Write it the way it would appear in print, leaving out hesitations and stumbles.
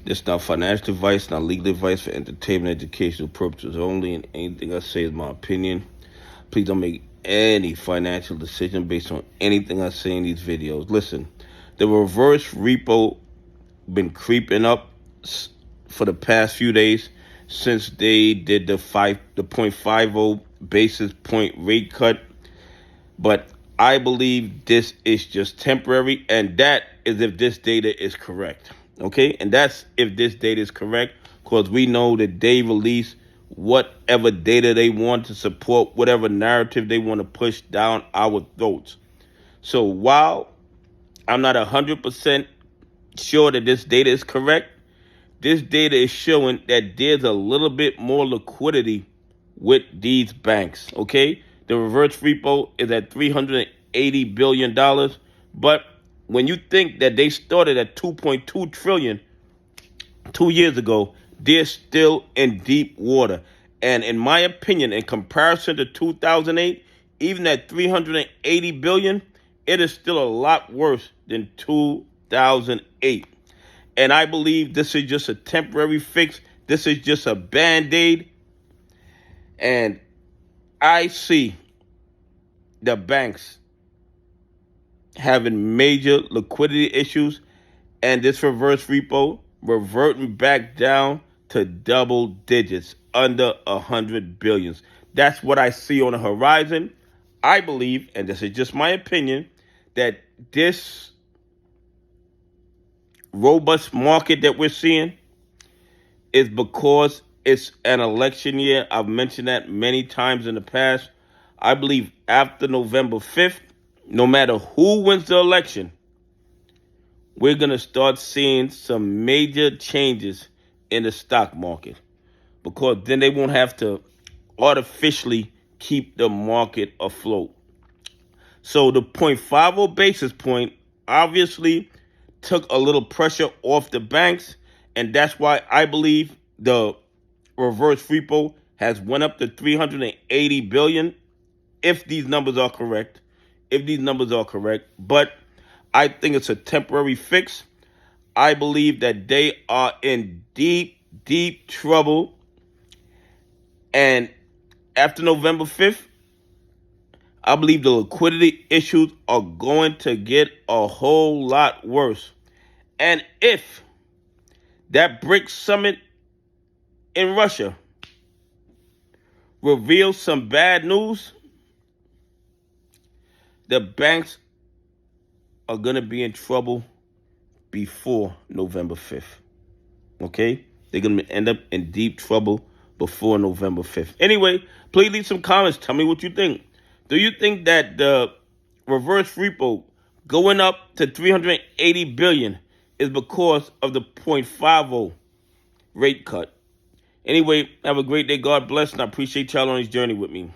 This is not financial advice, not legal advice, for entertainment, educational purposes only, and anything I say is my opinion. Please don't make any financial decision based on anything I say in these videos. Listen, the reverse repo been creeping up for the past few days since they did the 0.50 basis point rate cut. But I believe this is just temporary, and that is if this data is correct. Okay, and that's if this data is correct, because we know that they release whatever data they want to support whatever narrative they want to push down our throats. So while I'm not 100% sure that this data is correct, this data is showing that there's a little bit more liquidity with these banks. Okay, the reverse repo is at $380 billion, but when you think that they started at 2.2 trillion 2 years ago, they're still in deep water. And in my opinion, in comparison to 2008, even at 380 billion, it is still a lot worse than 2008. And I believe this is just a temporary fix. This is just a band-aid. And I see the banks having major liquidity issues, and this reverse repo reverting back down to double digits, under 100 billions. That's what I see on the horizon. I believe, and this is just my opinion, that this robust market that we're seeing is because it's an election year. I've mentioned that many times in the past. I believe after November 5th, no matter who wins the election, we're going to start seeing some major changes in the stock market, because then they won't have to artificially keep the market afloat. So the 0.50 basis point obviously took a little pressure off the banks, and that's why I believe the reverse repo has went up to 380 billion, if these numbers are correct. But I think it's a temporary fix. I believe that they are in deep, deep trouble. And after November 5th, I believe the liquidity issues are going to get a whole lot worse. And if that BRICS summit in Russia reveals some bad news, the banks are going to be in trouble before November 5th. Okay? They're going to end up in deep trouble before November 5th. Anyway, please leave some comments. Tell me what you think. Do you think that the reverse repo going up to 380 billion is because of the 0.50 rate cut? Anyway, have a great day. God bless, and I appreciate y'all on this journey with me.